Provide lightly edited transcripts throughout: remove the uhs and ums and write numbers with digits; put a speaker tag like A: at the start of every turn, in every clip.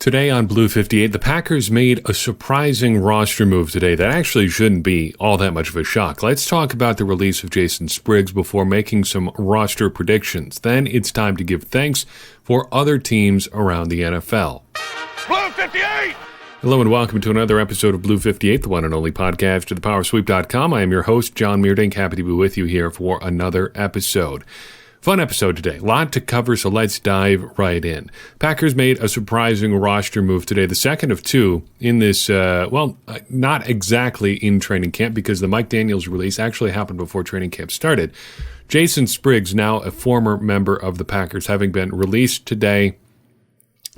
A: Today on Blue 58, the Packers made a surprising roster move today that actually shouldn't be all that much of a shock. Let's talk about the release of Jason Spriggs before making some roster predictions. Then it's time to give thanks for other teams around the NFL.
B: Blue 58!
A: Hello and welcome to another episode of Blue 58, the one and only podcast of thepowersweep.com. I am your host, Jon Meerdink. Happy to be with you here for another episode. Fun episode today. A lot to cover, so let's dive right in. Packers made a surprising roster move today, the second of two in this, not exactly in training camp because the Mike Daniels release actually happened before training camp started. Jason Spriggs, now a former member of the Packers, having been released today,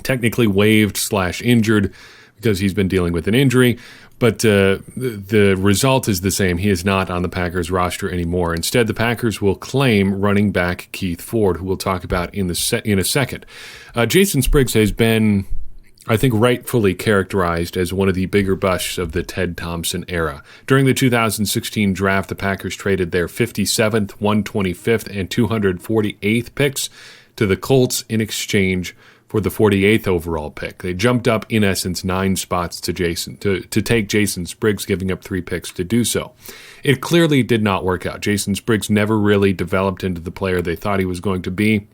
A: technically waived/injured because he's been dealing with an injury. But the result is the same. He is not on the Packers roster anymore. Instead, the Packers will claim running back Keith Ford, who we'll talk about in a second. Jason Spriggs has been, I think, rightfully characterized as one of the bigger busts of the Ted Thompson era. During the 2016 draft, the Packers traded their 57th, 125th, and 248th picks to the Colts in exchange for the 48th overall pick. They jumped up, in essence, 9 spots to take Jason Spriggs, giving up 3 picks to do so. It clearly did not work out. Jason Spriggs never really developed into the player they thought he was going to be.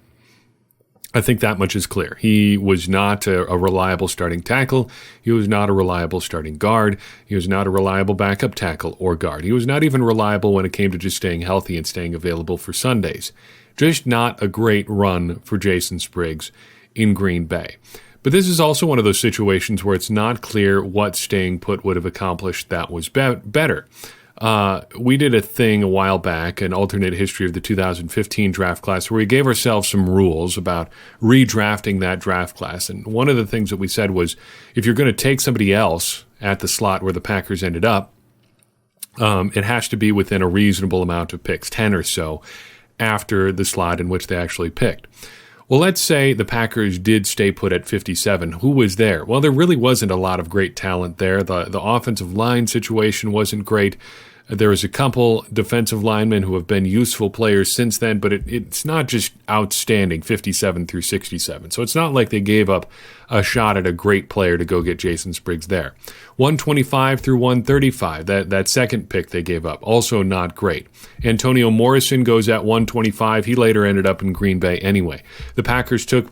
A: I think that much is clear. He was not a reliable starting tackle. He was not a reliable starting guard. He was not a reliable backup tackle or guard. He was not even reliable when it came to just staying healthy and staying available for Sundays. Just not a great run for Jason Spriggs in Green Bay. But this is also one of those situations where it's not clear what staying put would have accomplished that was better. We did a thing a while back, an alternate history of the 2015 draft class, where we gave ourselves some rules about redrafting that draft class. And one of the things that we said was, if you're going to take somebody else at the slot where the Packers ended up, it has to be within a reasonable amount of picks, 10 or so, after the slot in which they actually picked. Well, let's say the Packers did stay put at 57. Who was there? Well, there really wasn't a lot of great talent there. The offensive line situation wasn't great. There was a couple defensive linemen who have been useful players since then, but it's not just outstanding, 57 through 67. So it's not like they gave up a shot at a great player to go get Jason Spriggs there. 125 through 135, that second pick they gave up, also not great. Antonio Morrison goes at 125. He later ended up in Green Bay anyway. The Packers took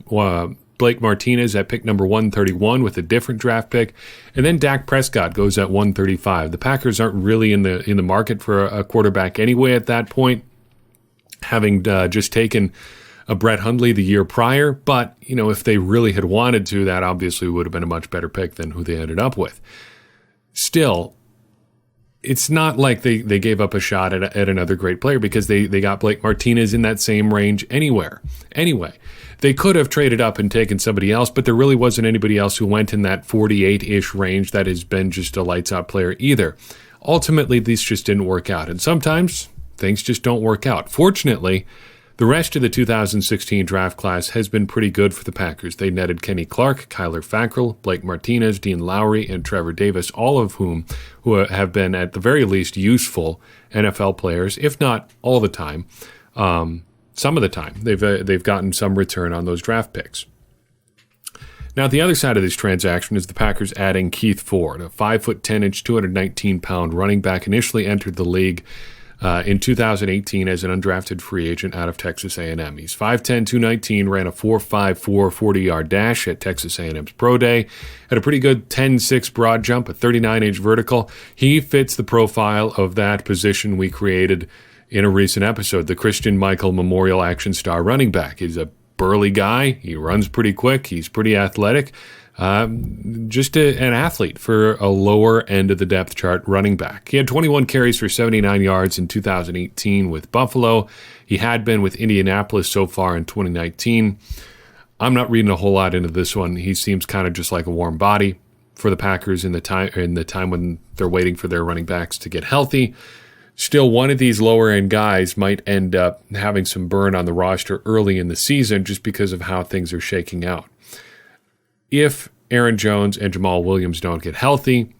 A: Blake Martinez at pick number 131 with a different draft pick, and then Dak Prescott goes at 135. The Packers aren't really in the market for a quarterback anyway at that point, having just taken a Brett Hundley the year prior. But if they really had wanted to, that obviously would have been a much better pick than who they ended up with. Still, it's not like they gave up a shot at another great player because they got Blake Martinez in that same range anyway. They could have traded up and taken somebody else, but there really wasn't anybody else who went in that 48-ish range that has been just a lights-out player either. Ultimately, these just didn't work out, and sometimes things just don't work out. Fortunately, the rest of the 2016 draft class has been pretty good for the Packers. They netted Kenny Clark, Kyler Fackrell, Blake Martinez, Dean Lowry, and Trevor Davis, all of whom who have been at the very least useful NFL players, if not all the time. Some of the time, they've gotten some return on those draft picks. Now, the other side of this transaction is the Packers adding Keith Ford, a 5'10", 219-pound running back, initially entered the league in 2018 as an undrafted free agent out of Texas A&M. He's 5'10", 219, ran a 4.54 40-yard dash at Texas A&M's Pro Day, had a pretty good 10.6 broad jump, a 39-inch vertical. He fits the profile of that position we created in a recent episode, the Christian Michael Memorial Action Star running back. He's a burly guy. He runs pretty quick. He's pretty athletic. Just an athlete for a lower end of the depth chart running back. He had 21 carries for 79 yards in 2018 with Buffalo. He had been with Indianapolis so far in 2019. I'm not reading a whole lot into this one. He seems kind of just like a warm body for the Packers in the time when they're waiting for their running backs to get healthy. Still, one of these lower-end guys might end up having some burn on the roster early in the season just because of how things are shaking out. If Aaron Jones and Jamal Williams don't get healthy,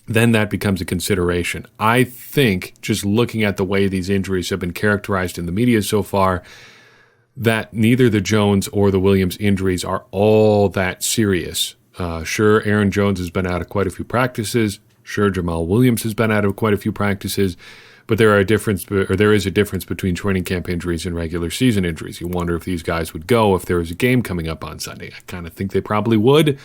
A: then that becomes a consideration. I think, just looking at the way these injuries have been characterized in the media so far, that neither the Jones or the Williams injuries are all that serious Sure, Aaron Jones has been out of quite a few practices. Sure, Jamal Williams has been out of quite a few practices. But there is a difference between training camp injuries and regular season injuries. You wonder if these guys would go if there was a game coming up on Sunday. I kind of think they probably would,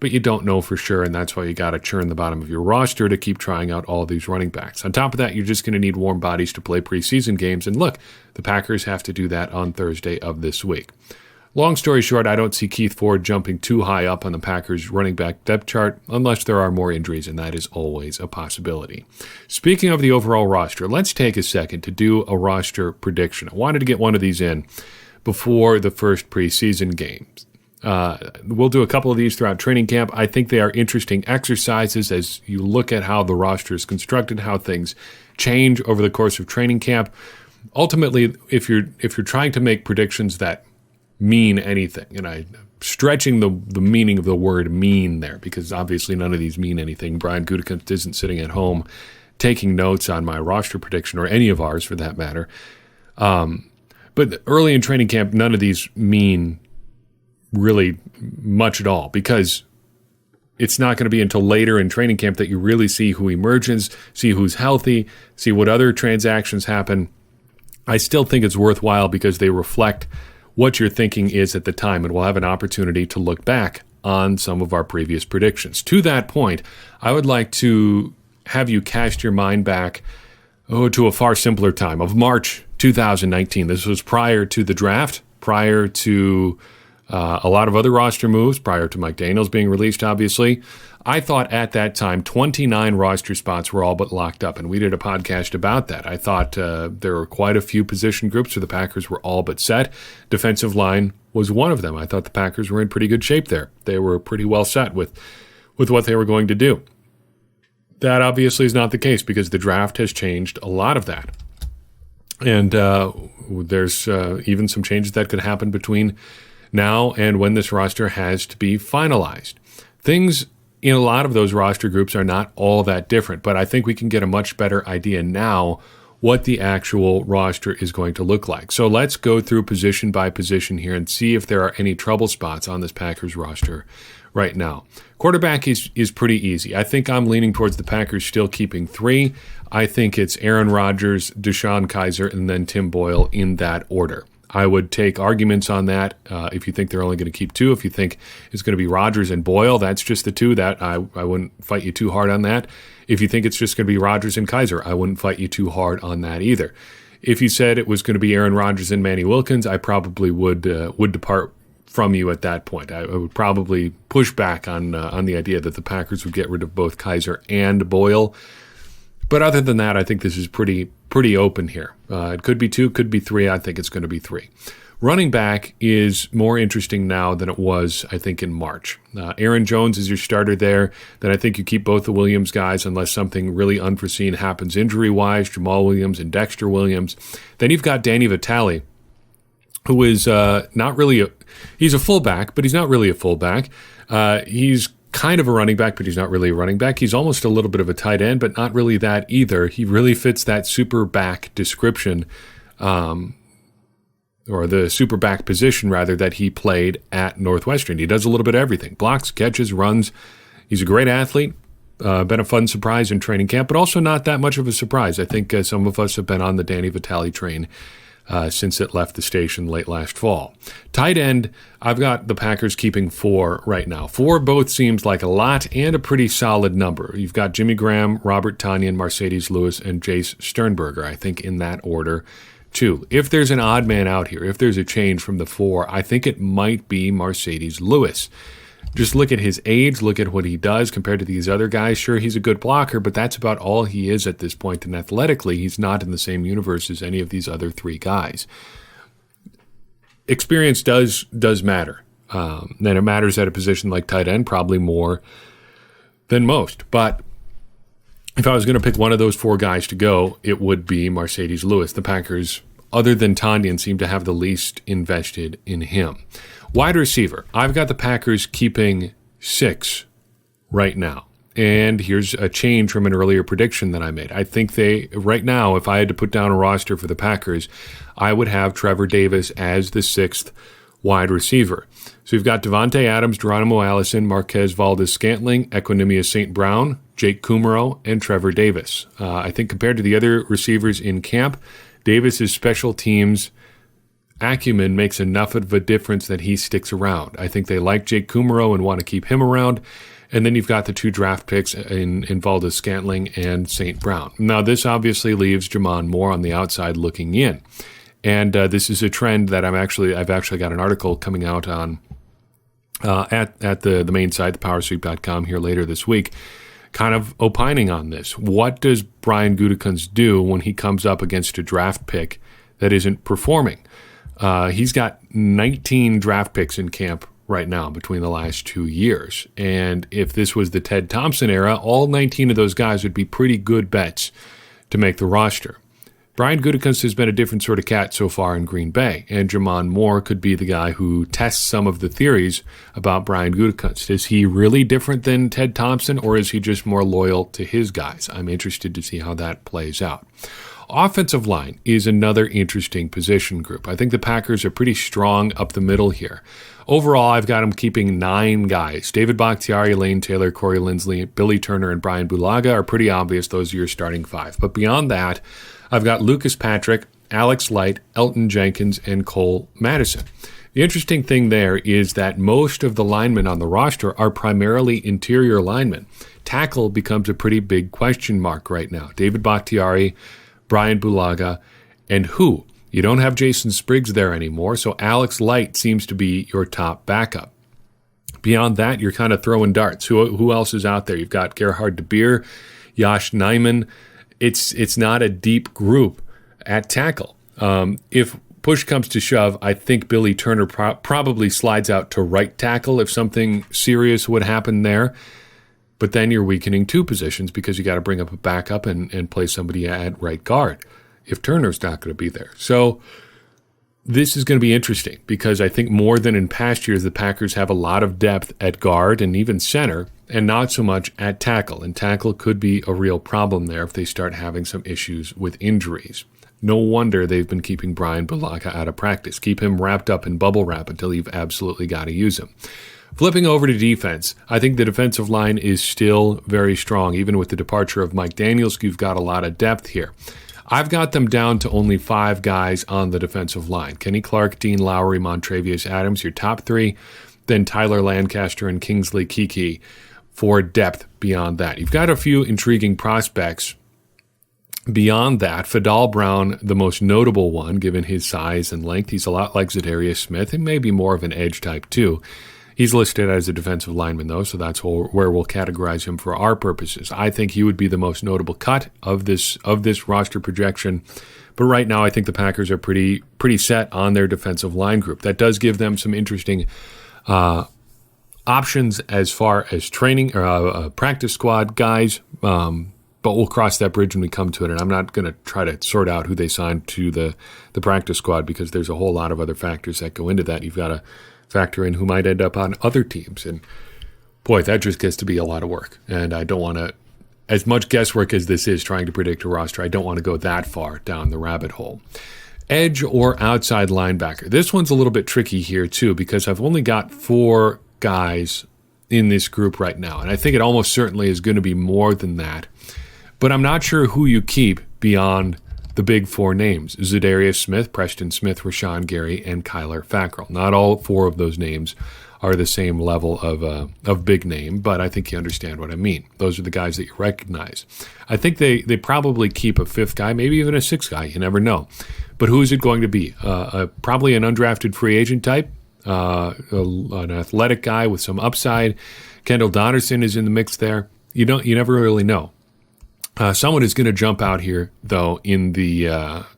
A: but you don't know for sure, and that's why you got to churn the bottom of your roster to keep trying out all these running backs. On top of that, you're just going to need warm bodies to play preseason games, and look, the Packers have to do that on Thursday of this week. Long story short, I don't see Keith Ford jumping too high up on the Packers' running back depth chart unless there are more injuries, and that is always a possibility. Speaking of the overall roster, let's take a second to do a roster prediction. I wanted to get one of these in before the first preseason games. We'll do a couple of these throughout training camp. I think they are interesting exercises as you look at how the roster is constructed, how things change over the course of training camp. Ultimately, if you're trying to make predictions that mean anything, and I'm stretching the meaning of the word mean there because obviously none of these mean anything. Brian Gutekunst isn't sitting at home taking notes on my roster prediction or any of ours for that matter. But early in training camp, none of these mean really much at all because it's not going to be until later in training camp that you really see who emerges, see who's healthy, see what other transactions happen. I still think it's worthwhile because they reflect what your thinking is at the time, and we'll have an opportunity to look back on some of our previous predictions. To that point, I would like to have you cast your mind back to a far simpler time of March 2019. This was prior to the draft, prior to a lot of other roster moves, prior to Mike Daniels being released, obviously. I thought at that time 29 roster spots were all but locked up, and we did a podcast about that. I thought there were quite a few position groups where the Packers were all but set. Defensive line was one of them. I thought the Packers were in pretty good shape there. They were pretty well set with what they were going to do. That obviously is not the case because the draft has changed a lot of that. And there's even some changes that could happen between now and when this roster has to be finalized. Things in a lot of those roster groups are not all that different, but I think we can get a much better idea now what the actual roster is going to look like. So let's go through position by position here and see if there are any trouble spots on this Packers roster right now. Quarterback is pretty easy. I think I'm leaning towards the Packers still keeping 3. I think it's Aaron Rodgers, Deshaun Kaiser, and then Tim Boyle in that order. I would take arguments on that if you think they're only going to keep 2. If you think it's going to be Rodgers and Boyle, that's just the 2. That I wouldn't fight you too hard on that. If you think it's just going to be Rodgers and Kaiser, I wouldn't fight you too hard on that either. If you said it was going to be Aaron Rodgers and Manny Wilkins, I probably would depart from you at that point. I would probably push back on the idea that the Packers would get rid of both Kaiser and Boyle. But other than that, I think this is pretty open here. It could be 2, could be 3. I think it's going to be 3. Running back is more interesting now than it was, I think, in March. Aaron Jones is your starter there. Then I think you keep both the Williams guys unless something really unforeseen happens injury-wise, Jamal Williams and Dexter Williams. Then you've got Danny Vitale, who is not really he's a fullback, but he's not really a fullback. He's kind of a running back, but he's not really a running back. He's almost a little bit of a tight end, but not really that either. He really fits that super back description, or the super back position, rather, that he played at Northwestern. He does a little bit of everything. Blocks, catches, runs. He's a great athlete. Been a fun surprise in training camp, but also not that much of a surprise. I think some of us have been on the Danny Vitale train since it left the station late last fall. Tight end, I've got the Packers keeping 4 right now. 4 both seems like a lot and a pretty solid number. You've got Jimmy Graham, Robert Tonyan, Mercedes Lewis, and Jace Sternberger, I think in that order too. If there's an odd man out here, if there's a change from the 4, I think it might be Mercedes Lewis. Just look at his age, look at what he does compared to these other guys. Sure, he's a good blocker, but that's about all he is at this point. And athletically, he's not in the same universe as any of these other 3 guys. Experience does matter. And it matters at a position like tight end probably more than most. But if I was going to pick one of those 4 guys to go, it would be Mercedes Lewis. The Packers, other than Tonyan, seem to have the least invested in him. Wide receiver, I've got the Packers keeping 6 right now. And here's a change from an earlier prediction that I made. I think right now, if I had to put down a roster for the Packers, I would have Trevor Davis as the 6th wide receiver. So you've got Devontae Adams, Geronimo Allison, Marquez Valdez-Scantling, Equanimous St. Brown, Jake Kummerow, and Trevor Davis. I think compared to the other receivers in camp, Davis's special teams acumen makes enough of a difference that he sticks around. I think they like Jake Kummerow and want to keep him around. And then you've got the 2 draft picks in Valdez-Scantling and St. Brown. Now, this obviously leaves Jamon Moore on the outside looking in. And this is a trend that I've actually got an article coming out on at the main site, thepowersweep.com, here later this week, kind of opining on this. What does Brian Gutekunst do when he comes up against a draft pick that isn't performing? He's got 19 draft picks in camp right now between the last 2 years. And if this was the Ted Thompson era, all 19 of those guys would be pretty good bets to make the roster. Brian Gutekunst has been a different sort of cat so far in Green Bay, and Jamon Moore could be the guy who tests some of the theories about Brian Gutekunst. Is he really different than Ted Thompson, or is he just more loyal to his guys? I'm interested to see how that plays out. Offensive line is another interesting position group. I think the Packers are pretty strong up the middle here. Overall, I've got them keeping 9 guys. David Bakhtiari, Lane Taylor, Corey Linsley, Billy Turner, and Brian Bulaga are pretty obvious. Those are your starting 5. But beyond that, I've got Lucas Patrick, Alex Light, Elton Jenkins, and Cole Madison. The interesting thing there is that most of the linemen on the roster are primarily interior linemen. Tackle becomes a pretty big question mark right now. David Bakhtiari, Brian Bulaga, and who? You don't have Jason Spriggs there anymore, so Alex Light seems to be your top backup. Beyond that, you're kind of throwing darts. Who else is out there? You've got Gerhard de Beer, Josh Nijman. It's not a deep group at tackle. If push comes to shove, I think Billy Turner probably slides out to right tackle if something serious would happen there. But then you're weakening 2 positions because you got to bring up a backup and play somebody at right guard if Turner's not going to be there. So this is going to be interesting because I think more than in past years, the Packers have a lot of depth at guard and even center and not so much at tackle. And tackle could be a real problem there if they start having some issues with injuries. No wonder they've been keeping Brian Bulaga out of practice. Keep him wrapped up in bubble wrap until you've absolutely got to use him. Flipping over to defense, I think the defensive line is still very strong. Even with the departure of Mike Daniels, you've got a lot of depth here. I've got them down to only 5 guys on the defensive line. Kenny Clark, Dean Lowry, Montravius Adams, your top 3. Then Tyler Lancaster and Kingsley Keke for depth beyond that. You've got a few intriguing prospects beyond that. Fadal Brown, the most notable one, given his size and length. He's a lot like Zadarius Smith and maybe more of an edge type too. He's listed as a defensive lineman, though, so that's where we'll categorize him for our purposes. I think he would be the most notable cut of this roster projection. But right now, I think the Packers are pretty set on their defensive line group. That does give them some interesting options as far as training or practice squad guys. But we'll cross that bridge when we come to it. And I'm not going to try to sort out who they signed to the practice squad because there's a whole lot of other factors that go into that. You've got to factor in who might end up on other teams. And boy, that just gets to be a lot of work. And I don't want to, as much guesswork as this is trying to predict a roster, I don't want to go that far down the rabbit hole. Edge or outside linebacker. This one's a little bit tricky here too because I've only got 4 guys in this group right now. And I think it almost certainly is going to be more than that. But I'm not sure who you keep beyond the big 4 names: Zadarius Smith, Preston Smith, Rashawn Gary, and Kyler Fackrell. Not all 4 of those names are the same level of big name, but I think you understand what I mean. Those are the guys that you recognize. I think they probably keep a 5th guy, maybe even a 6th guy. You never know. But who is it going to be? Probably an undrafted free agent type, an athletic guy with some upside. Kendall Donnerson is in the mix there. You never really know. Someone is going to jump out here, though, in the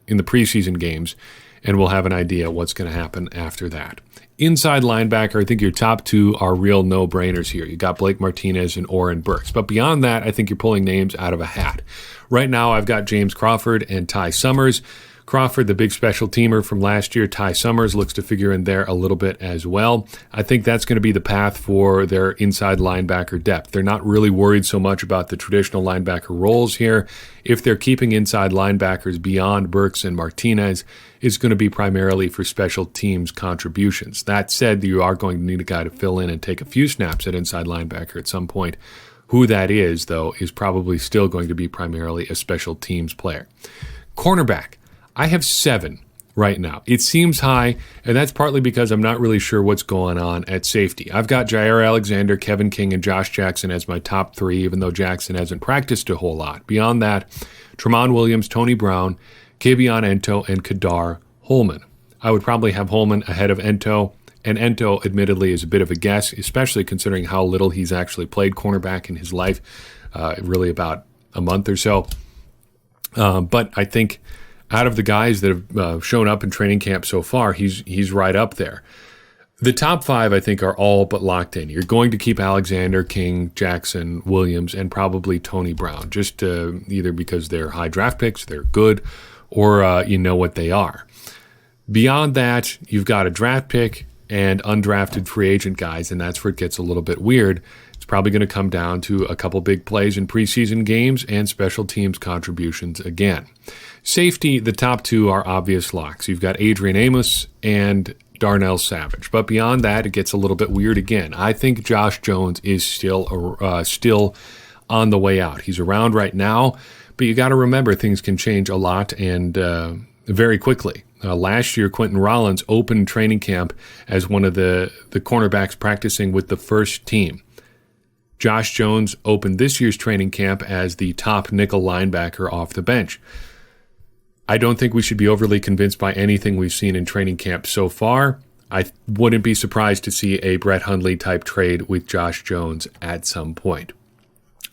A: preseason games, and we'll have an idea what's going to happen after that. Inside linebacker, I think your top 2 are real no-brainers here. You got Blake Martinez and Oren Burks. But beyond that, I think you're pulling names out of a hat. Right now, I've got James Crawford and Ty Summers. Crawford, the big special teamer from last year, Ty Summers, looks to figure in there a little bit as well. I think that's going to be the path for their inside linebacker depth. They're not really worried so much about the traditional linebacker roles here. If they're keeping inside linebackers beyond Burks and Martinez, it's going to be primarily for special teams contributions. That said, you are going to need a guy to fill in and take a few snaps at inside linebacker at some point. Who that is, though, is probably still going to be primarily a special teams player. Cornerback. I have 7 right now. It seems high, and that's partly because I'm not really sure what's going on at safety. I've got Jair Alexander, Kevin King, and Josh Jackson as my top 3, even though Jackson hasn't practiced a whole lot. Beyond that, Tramon Williams, Tony Brown, Kevion Ento, and Kadar Holman. I would probably have Holman ahead of Ento, and Ento, admittedly, is a bit of a guess, especially considering how little he's actually played cornerback in his life, really about a month or so. But I think out of the guys that have shown up in training camp so far, he's right up there. The top 5, I think, are all but locked in. You're going to keep Alexander, King, Jackson, Williams, and probably Tony Brown, just either because they're high draft picks, they're good, or you know what they are. Beyond that, you've got a draft pick and undrafted free agent guys, and that's where it gets a little bit weird. It's probably going to come down to a couple big plays in preseason games and special teams contributions again. Safety, the top 2 are obvious locks. You've got Adrian Amos and Darnell Savage. But beyond that, it gets a little bit weird again. I think Josh Jones is still on the way out. He's around right now, but you got to remember things can change a lot and very quickly. Last year, Quentin Rollins opened training camp as one of the cornerbacks practicing with the first team. Josh Jones opened this year's training camp as the top nickel linebacker off the bench. I don't think we should be overly convinced by anything we've seen in training camp so far. I wouldn't be surprised to see a Brett Hundley-type trade with Josh Jones at some point.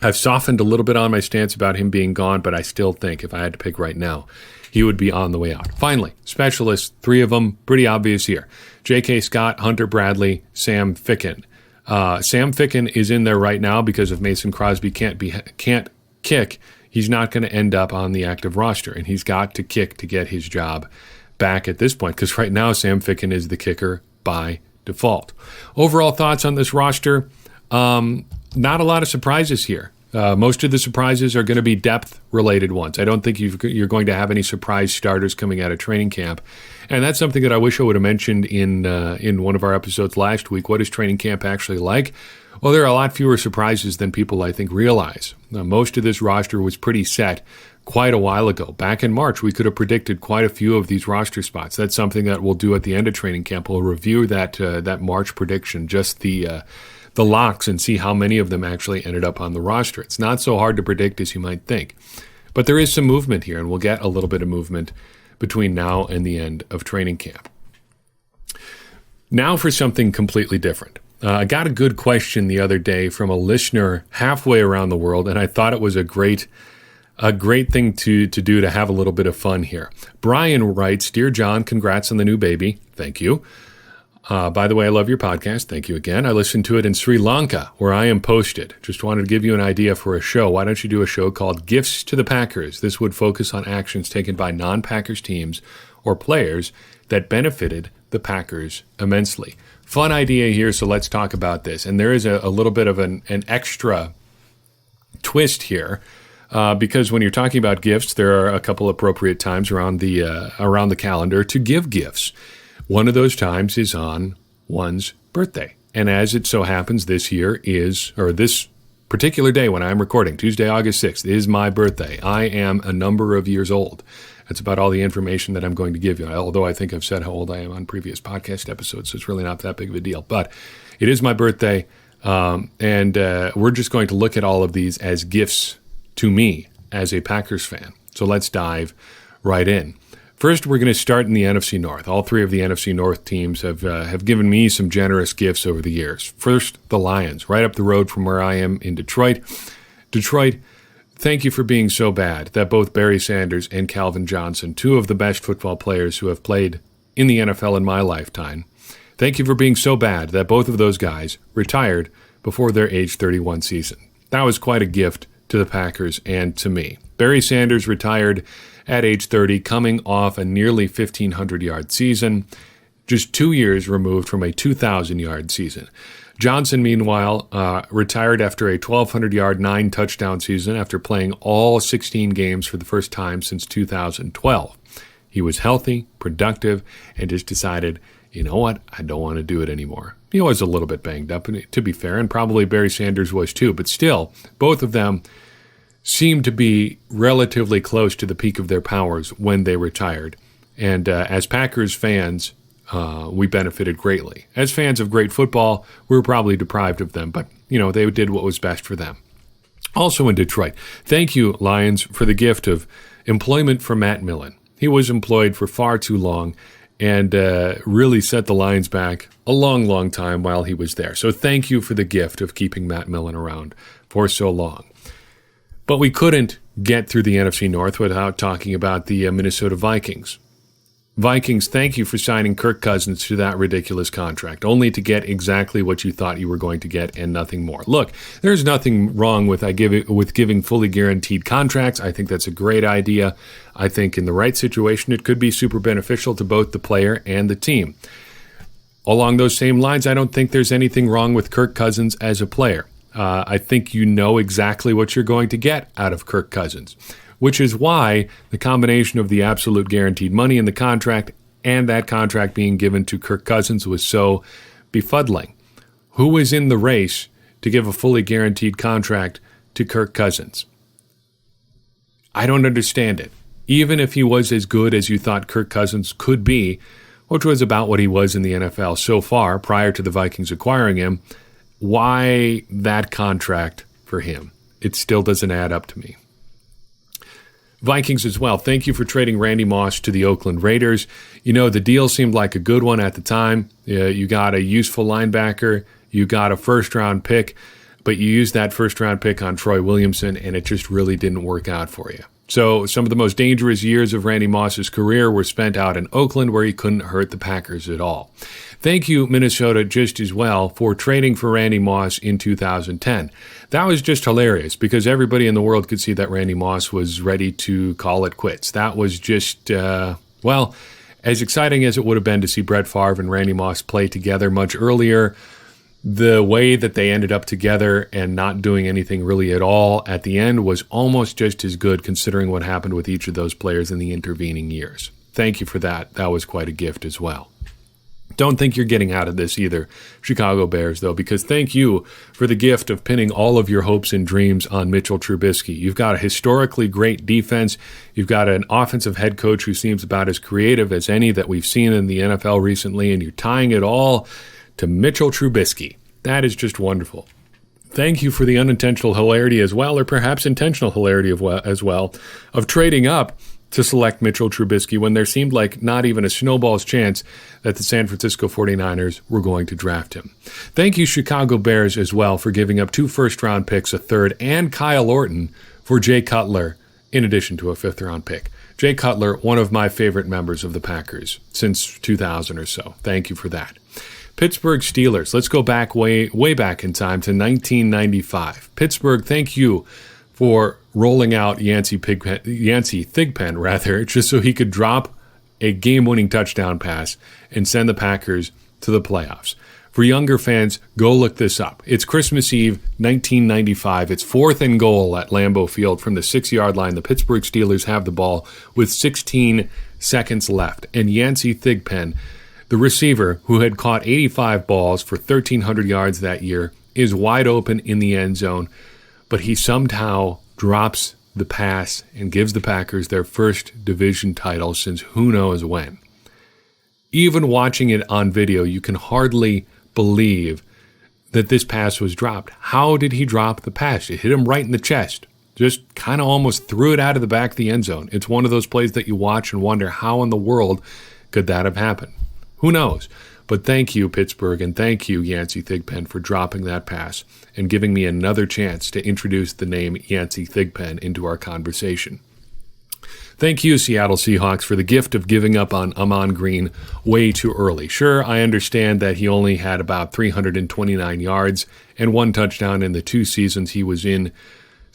A: I've softened a little bit on my stance about him being gone, but I still think if I had to pick right now, he would be on the way out. Finally, specialists, 3 of them, pretty obvious here. J.K. Scott, Hunter Bradley, Sam Ficken. Sam Ficken is in there right now because if Mason Crosby can't kick, he's not going to end up on the active roster, and he's got to kick to get his job back at this point, because right now Sam Ficken is the kicker by default. Overall thoughts on this roster, not a lot of surprises here. Most of the surprises are going to be depth-related ones. I don't think you're going to have any surprise starters coming out of training camp. And that's something that I wish I would have mentioned in one of our episodes last week. What is training camp actually like? Well, there are a lot fewer surprises than people, I think, realize. Most of this roster was pretty set quite a while ago. Back in March, we could have predicted quite a few of these roster spots. That's something that we'll do at the end of training camp. We'll review that March prediction, just the locks, and see how many of them actually ended up on the roster. It's not so hard to predict as you might think. But there is some movement here, and we'll get a little bit of movement between now and the end of training camp. Now for something completely different. I got a good question the other day from a listener halfway around the world, and I thought it was a great thing to do to have a little bit of fun here. Brian writes, "Dear John, congrats on the new baby." Thank you. By the way, I love your podcast. Thank you again. I listened to it in Sri Lanka, where I am posted. Just wanted to give you an idea for a show. Why don't you do a show called Gifts to the Packers? This would focus on actions taken by non-Packers teams or players that benefited the Packers immensely. Fun idea here, so let's talk about this. And there is a little bit of an extra twist here, because when you're talking about gifts, there are a couple appropriate times around the calendar to give gifts. One of those times is on one's birthday. And as it so happens, this particular day when I'm recording, Tuesday, August 6th, is my birthday. I am a number of years old. That's about all the information that I'm going to give you, although I think I've said how old I am on previous podcast episodes, so it's really not that big of a deal. But it is my birthday, and we're just going to look at all of these as gifts to me as a Packers fan. So let's dive right in. First, we're going to start in the NFC North. All 3 of the NFC North teams have given me some generous gifts over the years. First, the Lions, right up the road from where I am in Detroit. Detroit, thank you for being so bad that both Barry Sanders and Calvin Johnson, 2 of the best football players who have played in the NFL in my lifetime, thank you for being so bad that both of those guys retired before their age 31 season. That was quite a gift to the Packers and to me. Barry Sanders retired at age 30, coming off a nearly 1,500-yard season, just 2 years removed from a 2,000-yard season. Johnson, meanwhile, retired after a 1,200-yard, 9-touchdown season after playing all 16 games for the first time since 2012. He was healthy, productive, and just decided, you know what, I don't want to do it anymore. He was a little bit banged up, to be fair, and probably Barry Sanders was too, but still, both of them seemed to be relatively close to the peak of their powers when they retired. And as Packers fans, we benefited greatly. As fans of great football, we were probably deprived of them, but, they did what was best for them. Also in Detroit, thank you, Lions, for the gift of employment for Matt Millen. He was employed for far too long and really set the Lions back a long, long time while he was there. So thank you for the gift of keeping Matt Millen around for so long. But we couldn't get through the NFC North without talking about the Minnesota Vikings. Vikings, thank you for signing Kirk Cousins to that ridiculous contract, only to get exactly what you thought you were going to get and nothing more. Look, there's nothing wrong with giving fully guaranteed contracts. I think that's a great idea. I think in the right situation, it could be super beneficial to both the player and the team. Along those same lines, I don't think there's anything wrong with Kirk Cousins as a player. I think you know exactly what you're going to get out of Kirk Cousins, which is why the combination of the absolute guaranteed money in the contract and that contract being given to Kirk Cousins was so befuddling. Who was in the race to give a fully guaranteed contract to Kirk Cousins? I don't understand it. Even if he was as good as you thought Kirk Cousins could be, which was about what he was in the NFL so far prior to the Vikings acquiring him, why that contract for him? It still doesn't add up to me. Vikings as well. Thank you for trading Randy Moss to the Oakland Raiders. The deal seemed like a good one at the time. You got a useful linebacker. You got a first-round pick, but you used that first-round pick on Troy Williamson, and it just really didn't work out for you. So some of the most dangerous years of Randy Moss's career were spent out in Oakland, where he couldn't hurt the Packers at all. Thank you, Minnesota, just as well, for trading for Randy Moss in 2010. That was just hilarious because everybody in the world could see that Randy Moss was ready to call it quits. That was just, as exciting as it would have been to see Brett Favre and Randy Moss play together much earlier, the way that they ended up together and not doing anything really at all at the end was almost just as good considering what happened with each of those players in the intervening years. Thank you for that. That was quite a gift as well. Don't think you're getting out of this either, Chicago Bears, though, because thank you for the gift of pinning all of your hopes and dreams on Mitchell Trubisky. You've got a historically great defense. You've got an offensive head coach who seems about as creative as any that we've seen in the NFL recently, and you're tying it all to Mitchell Trubisky. That is just wonderful. Thank you for the unintentional hilarity as well, or perhaps intentional hilarity as well, of trading up to select Mitchell Trubisky when there seemed like not even a snowball's chance that the San Francisco 49ers were going to draft him. Thank you, Chicago Bears, as well, for giving up 2 first-round picks, a third, and Kyle Orton for Jay Cutler, in addition to a 5th-round pick. Jay Cutler, one of my favorite members of the Packers since 2000 or so. Thank you for that. Pittsburgh Steelers. Let's go back way back in time to 1995. Pittsburgh, thank you for rolling out Yancey Thigpen, just so he could drop a game-winning touchdown pass and send the Packers to the playoffs. For younger fans, go look this up. It's Christmas Eve, 1995. It's 4th and goal at Lambeau Field from the 6-yard line. The Pittsburgh Steelers have the ball with 16 seconds left. And Yancey Thigpen, the receiver who had caught 85 balls for 1,300 yards that year, is wide open in the end zone, but he somehow drops the pass and gives the Packers their first division title since who knows when. Even watching it on video, you can hardly believe that this pass was dropped. How did he drop the pass? It hit him right in the chest. Just kind of almost threw it out of the back of the end zone. It's one of those plays that you watch and wonder, how in the world could that have happened? Who knows? But thank you, Pittsburgh, and thank you, Yancey Thigpen, for dropping that pass and giving me another chance to introduce the name Yancey Thigpen into our conversation. Thank you, Seattle Seahawks, for the gift of giving up on Ahman Green way too early. Sure, I understand that he only had about 329 yards and 1 touchdown in the 2 seasons he was in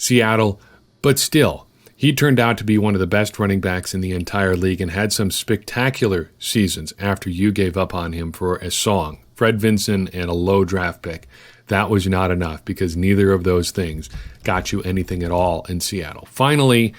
A: Seattle, but still, he turned out to be one of the best running backs in the entire league and had some spectacular seasons after you gave up on him for a song, Fred Vinson, and a low draft pick. That was not enough because neither of those things got you anything at all in Seattle. Finally,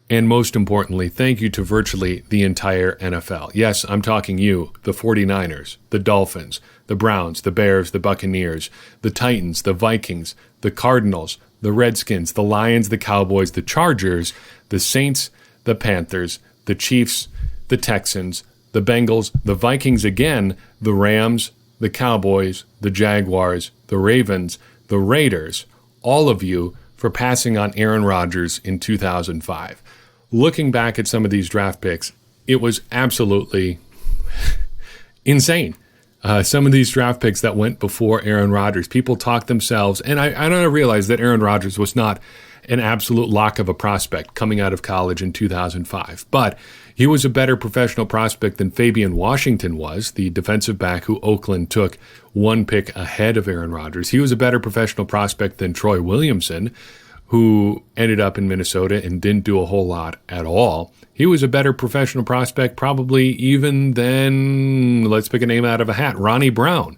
A: and most importantly, thank you to virtually the entire NFL. Yes, I'm talking you, the 49ers, the Dolphins, the Browns, the Bears, the Buccaneers, the Titans, the Vikings, the Cardinals, the Redskins, the Lions, the Cowboys, the Chargers, the Saints, the Panthers, the Chiefs, the Texans, the Bengals, the Vikings again, the Rams, the Cowboys, the Jaguars, the Ravens, the Raiders, all of you for passing on Aaron Rodgers in 2005. Looking back at some of these draft picks, it was absolutely insane. Some of these draft picks that went before Aaron Rodgers, people talk themselves, and I don't realize that Aaron Rodgers was not an absolute lock of a prospect coming out of college in 2005, but he was a better professional prospect than Fabian Washington was, the defensive back who Oakland took one pick ahead of Aaron Rodgers. He was a better professional prospect than Troy Williamson, who ended up in Minnesota and didn't do a whole lot at all. He was a better professional prospect probably even than, let's pick a name out of a hat, Ronnie Brown,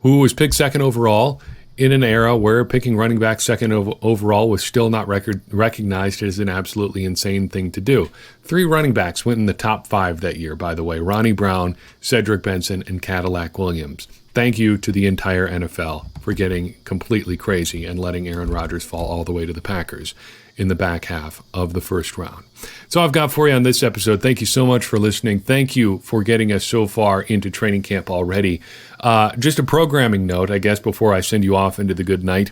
A: who was picked second overall in an era where picking running back second overall was still not recognized as an absolutely insane thing to do. 3 running backs went in the top 5 that year, by the way, Ronnie Brown, Cedric Benson, and Cadillac Williams. Thank you to the entire NFL for getting completely crazy and letting Aaron Rodgers fall all the way to the Packers in the back half of the first round. So I've got for you on this episode. Thank you so much for listening. Thank you for getting us so far into training camp already. Just a programming note, I guess, before I send you off into the good night.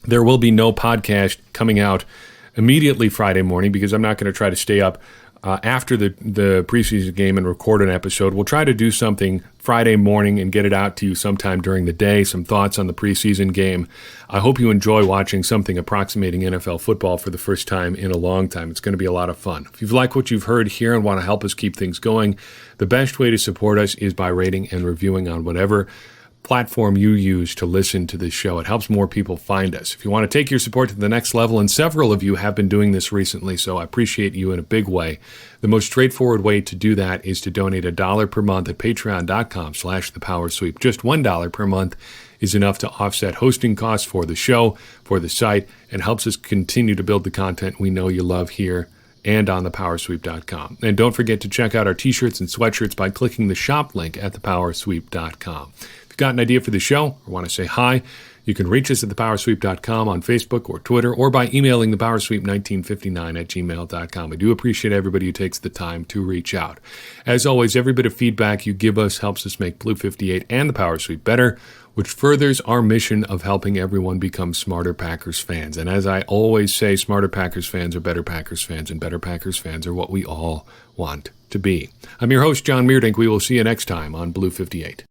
A: There will be no podcast coming out immediately Friday morning because I'm not going to try to stay up after the preseason game and record an episode. We'll try to do something Friday morning and get it out to you sometime during the day, some thoughts on the preseason game. I hope you enjoy watching something approximating NFL football for the first time in a long time. It's going to be a lot of fun. If you've liked what you've heard here and want to help us keep things going, the best way to support us is by rating and reviewing on whatever platform you use to listen to this show. It helps more people find us. If you want to take your support to the next level, and several of you have been doing this recently, so I appreciate you in a big way, the most straightforward way to do that is to donate $1 per month at patreon.com/thepowersweep. Just $1 per month is enough to offset hosting costs for the show, for the site, and helps us continue to build the content we know you love here and on thepowersweep.com. And don't forget to check out our t-shirts and sweatshirts by clicking the shop link at thepowersweep.com. If you've got an idea for the show or want to say hi, you can reach us at thepowersweep.com on Facebook or Twitter or by emailing thepowersweep1959@gmail.com. I do appreciate everybody who takes the time to reach out. As always, every bit of feedback you give us helps us make Blue 58 and the Power Sweep better, which furthers our mission of helping everyone become smarter Packers fans. And as I always say, smarter Packers fans are better Packers fans, and better Packers fans are what we all want to be. I'm your host, Jon Meerdink. We will see you next time on Blue 58.